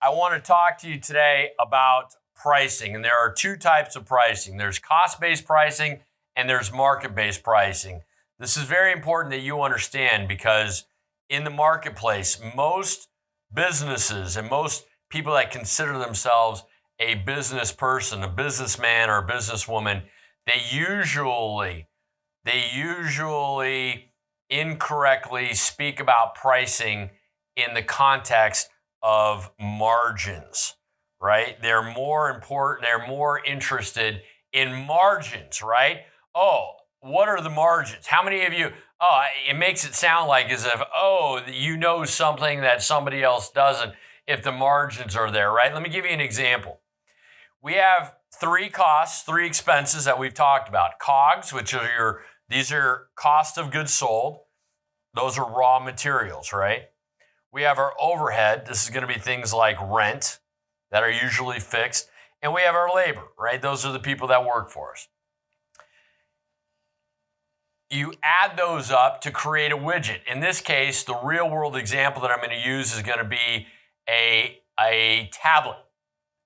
I want to talk to you today about pricing. And there are two types of pricing. There's cost-based pricing and there's market-based pricing. This is very important that you understand because in the marketplace, most businesses and most people that consider themselves a business person, a businessman or a businesswoman, they usually incorrectly speak about pricing in the context of margins, right? They're more important, they're more interested in margins, right? Oh, what are the margins? How many of you, it makes it sound like as if, you know something that somebody else doesn't if the margins are there, right? Let me give you an example. We have three costs, three expenses that we've talked about. COGS, these are cost of goods sold. Those are raw materials, right? We have our overhead. This is going to be things like rent that are usually fixed. And we have our labor, right? Those are the people that work for us. You add those up to create a widget. In this case, the real world example that I'm going to use is going to be a tablet.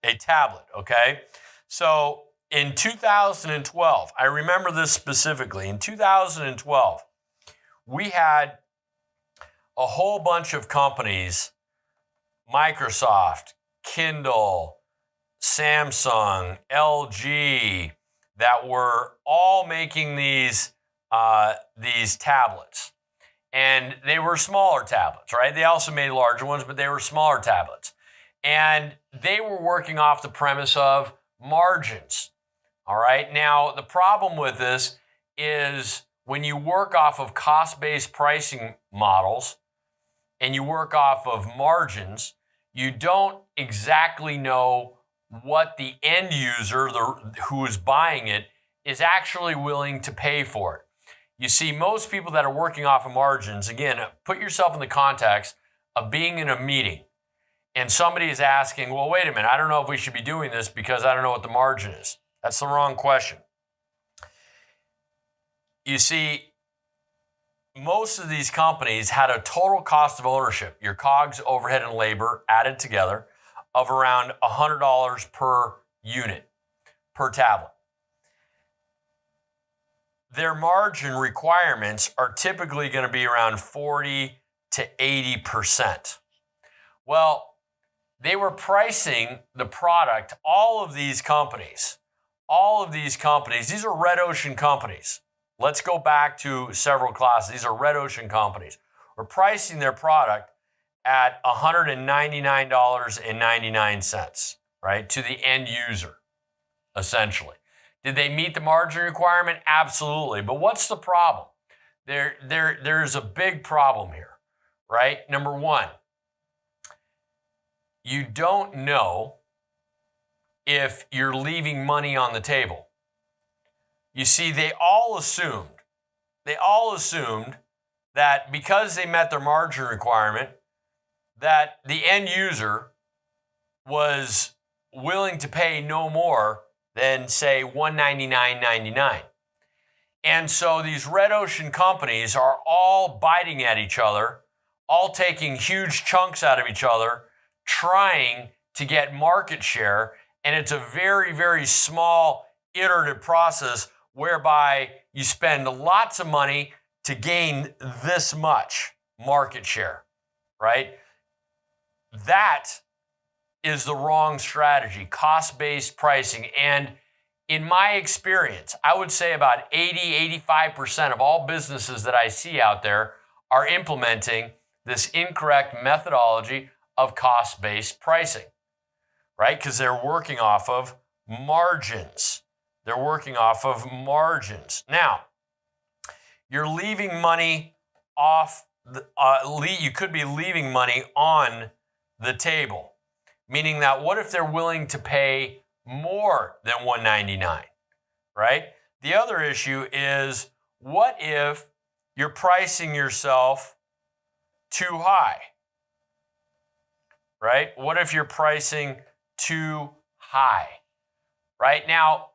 A tablet, okay? So in 2012, I remember this specifically. In 2012, we had a whole bunch of companies, Microsoft, Kindle, Samsung, LG, that were all making these tablets. And they were smaller tablets, right? They also made larger ones, but they were smaller tablets. And they were working off the premise of margins. All right. Now, the problem with this is when you work off of cost-based pricing models and you work off of margins, you don't exactly know what the end user, who is buying it, is actually willing to pay for it. You see, most people that are working off of margins, again, put yourself in the context of being in a meeting and somebody is asking, well, wait a minute, I don't know if we should be doing this because I don't know what the margin is. That's the wrong question. You see, most of these companies had a total cost of ownership, your COGS, overhead, and labor added together, of around $100 per unit, per tablet. Their margin requirements are typically going to be around 40 to 80%. Well, they were pricing the product, all of these companies, these are red ocean companies. Let's go back to several classes. These are red ocean companies. We're pricing their product at $199.99, right, to the end user, essentially. Did they meet the margin requirement? Absolutely. But what's the problem? There's a big problem here, right? Number one, you don't know if you're leaving money on the table. You see, they all assumed that because they met their margin requirement, that the end user was willing to pay no more than, say, $199.99. And so these red ocean companies are all biting at each other, all taking huge chunks out of each other, trying to get market share. And it's a very, very small iterative process whereby you spend lots of money to gain this much market share, right? That is the wrong strategy, cost-based pricing. And in my experience, I would say about 85% of all businesses that I see out there are implementing this incorrect methodology of cost-based pricing, right? Because they're working off of margins. Now, you're leaving money off, you could be leaving money on the table, meaning that what if they're willing to pay more than $199, right? The other issue is, what if you're pricing yourself too high, right? What if you're pricing too high, right? Now,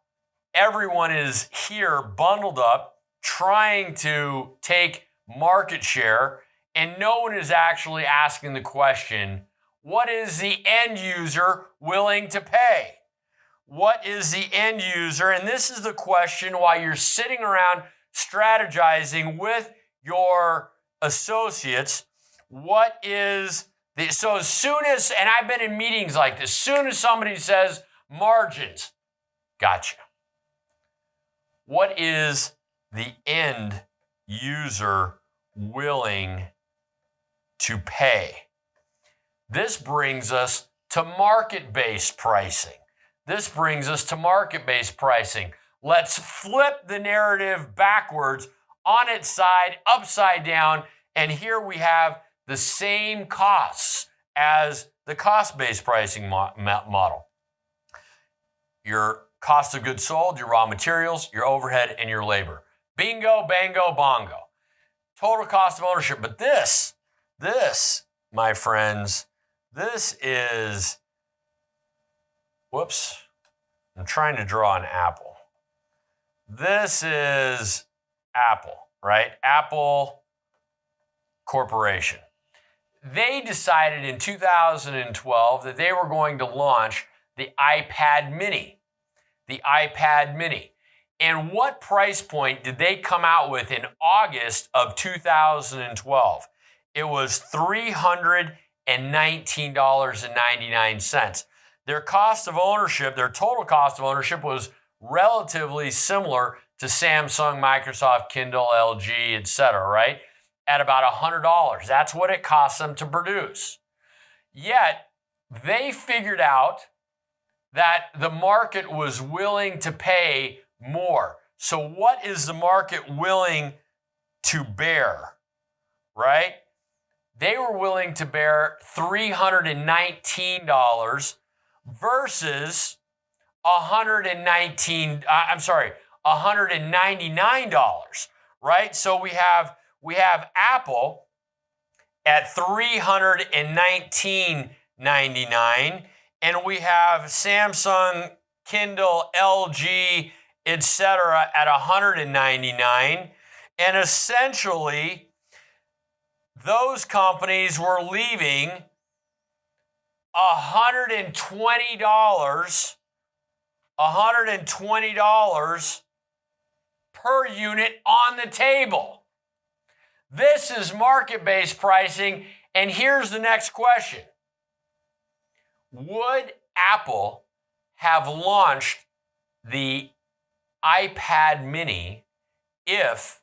everyone is here bundled up trying to take market share, and no one is actually asking the question, what is the end user willing to pay? What is the end user? And this is the question while you're sitting around strategizing with your associates. What is the, so as soon as, and I've been in meetings like this, as soon as somebody says margins, gotcha. What is the end user willing to pay? This brings us to market-based pricing. Let's flip the narrative backwards on its side, upside down, and here we have the same costs as the cost-based pricing model. Your cost of goods sold, your raw materials, your overhead, and your labor. Bingo, bango, bongo. Total cost of ownership. But this, my friends, this is, whoops, I'm trying to draw an apple. This is Apple, right? Apple Corporation. They decided in 2012 that they were going to launch the iPad mini. And what price point did they come out with in August of 2012? It was $319.99. Their cost of ownership, their total cost of ownership was relatively similar to Samsung, Microsoft, Kindle, LG, etc., right? At about $100. That's what it costs them to produce. Yet, they figured out that the market was willing to pay more. So what is the market willing to bear, right? They were willing to bear $319 versus $199, right? So we have Apple at $319.99, and we have Samsung, Kindle, LG, etc. at $199. And essentially, those companies were leaving $120 per unit on the table. This is market-based pricing, and here's the next question. Would Apple have launched the iPad mini if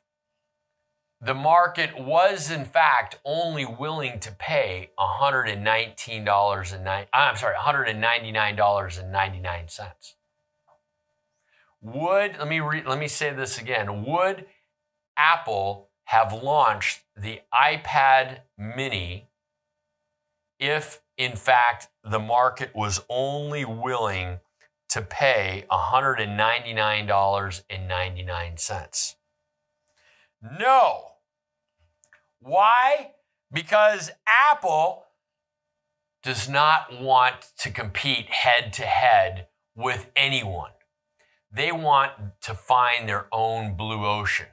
the market was in fact only willing to pay $199.99? Let me say this again. Would Apple have launched the iPad mini if in fact the market was only willing to pay $199.99? No. Why? Because Apple does not want to compete head to head with anyone. They want to find their own blue ocean.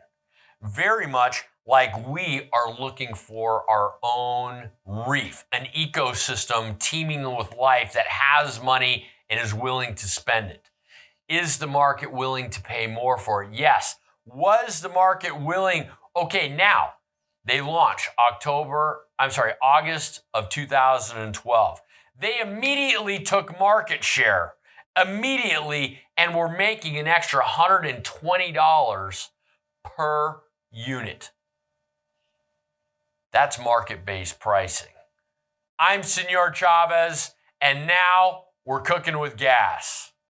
Very much like we are looking for our own reef, an ecosystem teeming with life that has money and is willing to spend it. Is the market willing to pay more for it? Yes. Was the market willing? Okay, now they launch August of 2012. They immediately took market share, and were making an extra $120 per unit. That's market-based pricing. I'm Senor Chavez, and now we're cooking with gas.